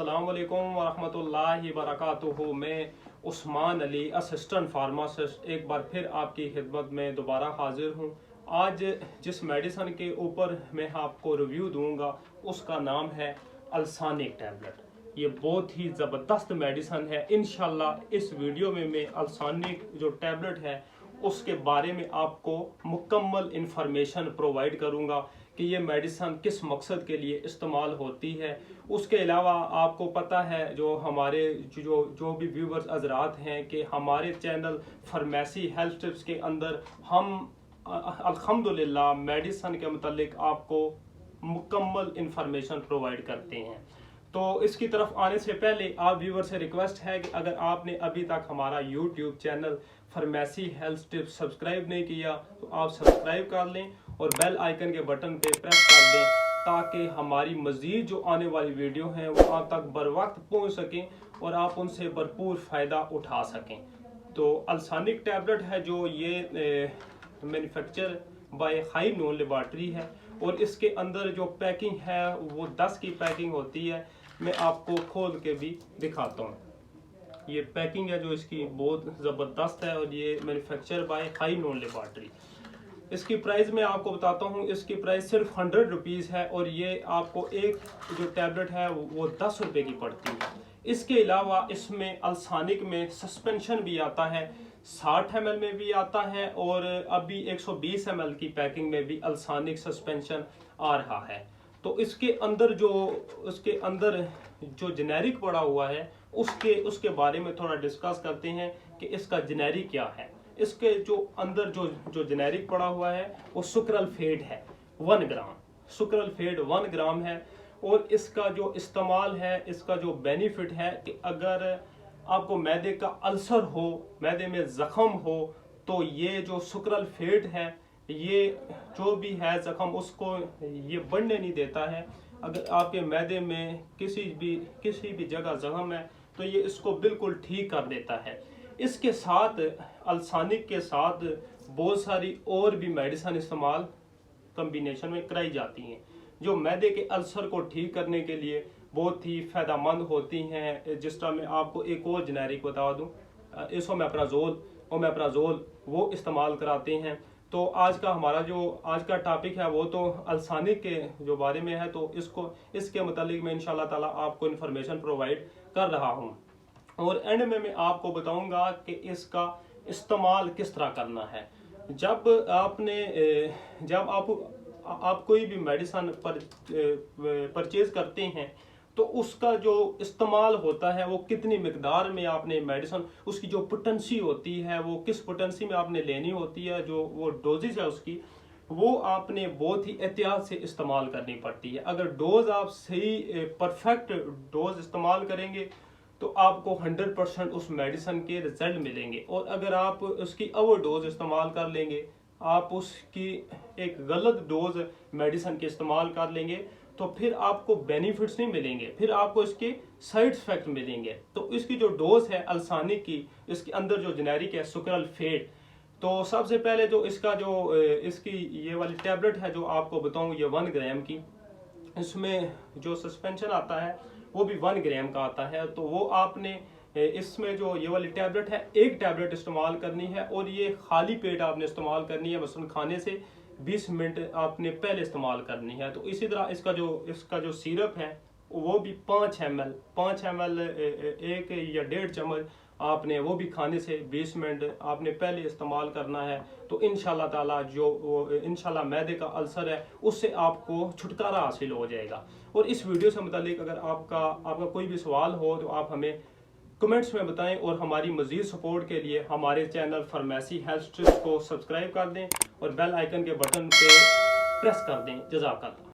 अस्सलाम वालेकुम वरहमतुल्लाहि वबरकातुहू। मैं उस्मान अली असिस्टेंट फार्मासिस्ट एक बार फिर आपकी खिदमत में दोबारा हाजिर हूँ। आज जिस मेडिसन के ऊपर मैं आपको रिव्यू दूंगा उसका नाम है अल्सानिक टैबलेट। ये बहुत ही ज़बरदस्त मेडिसन है। इंशाल्लाह इस वीडियो में मैं अल्सानिक जो टैबलेट है उसके बारे में आपको मुकम्मल इंफॉर्मेशन प्रोवाइड करूंगा कि ये मेडिसन किस मकसद के लिए इस्तेमाल होती है। उसके अलावा आपको पता है जो हमारे जो भी व्यूवर्स हजरात हैं कि हमारे चैनल फार्मेसी हेल्थ टिप्स के अंदर हम अल्हम्दुलिल्लाह मेडिसन के मुतालिक आपको मुकम्मल इंफॉर्मेशन प्रोवाइड करते हैं। तो इसकी तरफ आने से पहले आप व्यूवर से रिक्वेस्ट है कि अगर आपने अभी तक हमारा YouTube channel pharmacy health tips subscribe नहीं किया तो आप सब्सक्राइब कर लें और बेल आइकन के बटन पे प्रेस कर दें ताकि हमारी मज़ीद जो आने वाली वीडियो हैं वो आप तक बर वक्त पहुँच सकें और आप उनसे भरपूर फ़ायदा उठा सकें। तो अल्सानिक टैबलेट है जो ये manufacture by high known laboratory है और इसके अंदर जो पैकिंग है वो 10 की पैकिंग होती है। मैं आपको खोल के भी दिखाता हूँ। ये पैकिंग है जो इसकी बहुत ज़बरदस्त है और ये manufacture by high known laboratory. इसकी प्राइस मैं आपको बताता हूँ। इसकी प्राइस सिर्फ 100 रुपीज़ है और ये आपको एक जो टैबलेट है वो 10 रुपये की पड़ती है। इसके अलावा इसमें अल्सानिक में सस्पेंशन भी आता है, 60 ml में भी आता है और अभी 120 ml की पैकिंग में भी अल्सानिक सस्पेंशन आ रहा है। तो इसके अंदर जो जेनेरिक पड़ा हुआ है उसके बारे में थोड़ा डिस्कस करते हैं कि इसका जेनेरिक क्या है। इसके जो अंदर जो जेनेरिक पड़ा हुआ है वो सुक्रलफेड है 1 ग्राम। सुक्रलफेड 1 ग्राम है और इसका जो इस्तेमाल है, इसका जो बेनिफिट है कि अगर आपको मैदे का अल्सर हो, मैदे में ज़ख़म हो, तो ये जो सुक्रलफेड है ये जो भी है ज़ख़म उसको ये बढ़ने नहीं देता है। अगर आपके मैदे में किसी भी जगह ज़ख़म है तो ये इसको बिल्कुल ठीक कर देता है। इसके साथ अल्सानिक के साथ बहुत सारी और भी मेडिसिन इस्तेमाल कम्बिनेशन में कराई जाती हैं जो मैदे के अल्सर को ठीक करने के लिए बहुत ही फ़ायदेमंद होती हैं। जिस तरह मैं आपको एक और जेनेरिक बता दूं, ओमेप्राजोल वो इस्तेमाल कराते हैं। तो आज का हमारा जो आज का टॉपिक है वो तो अल्सानिक के जो बारे में है, तो इसके मुतालिक मैं इंशाल्लाह ताला आपको इन्फॉर्मेशन प्रोवाइड कर रहा हूँ और एंड में मैं आपको बताऊंगा कि इसका इस्तेमाल किस तरह करना है। जब आप कोई भी मेडिसिन परचेज करते हैं तो उसका जो इस्तेमाल होता है वो कितनी मिकदार में आपने मेडिसिन, उसकी जो पोटेंसी होती है वो किस पोटेंसी में आपने लेनी होती है, जो वो डोजेज है उसकी वो आपने बहुत ही एहतियात से इस्तेमाल करनी पड़ती है। अगर डोज आप सही परफेक्ट डोज इस्तेमाल करेंगे तो आपको 100% उस मेडिसिन के रिजल्ट मिलेंगे और अगर आप उसकी ओवर डोज इस्तेमाल कर लेंगे, आप उसकी एक गलत डोज मेडिसिन के इस्तेमाल कर लेंगे तो फिर आपको बेनिफिट्स नहीं मिलेंगे, फिर आपको इसके साइड इफेक्ट मिलेंगे। तो इसकी जो डोज है अल्सानिक की, इसके अंदर जो जेनेरिक है सुक्रलफेड, तो सबसे पहले जो इसकी ये वाली टैबलेट है जो आपको बताऊं ये 1 ग्राम की, इसमें जो सस्पेंशन आता है वो भी 1 ग्राम का आता है। तो वो आपने इसमें जो ये वाली टैबलेट है एक टैबलेट इस्तेमाल करनी है और ये खाली पेट आपने इस्तेमाल करनी है, मसलन खाने से 20 मिनट आपने पहले इस्तेमाल करनी है। तो इसी तरह इसका जो सिरप है वो भी 5 ml 1 या 1.5 चम्मच आपने वो भी खाने से 20 मिनट आपने पहले इस्तेमाल करना है। तो इंशाल्लाह ताला इंशाल्लाह मैदे का अल्सर है उससे आपको छुटकारा हासिल हो जाएगा। और इस वीडियो से मुतालिक अगर आपका कोई भी सवाल हो तो आप हमें कमेंट्स में बताएं और हमारी मज़ीद सपोर्ट के लिए हमारे चैनल फार्मेसी हेल्थ टिप्स को सब्सक्राइब कर दें और बेल आइकन के बटन पे प्रेस कर दें। जज़ाकल्लाह।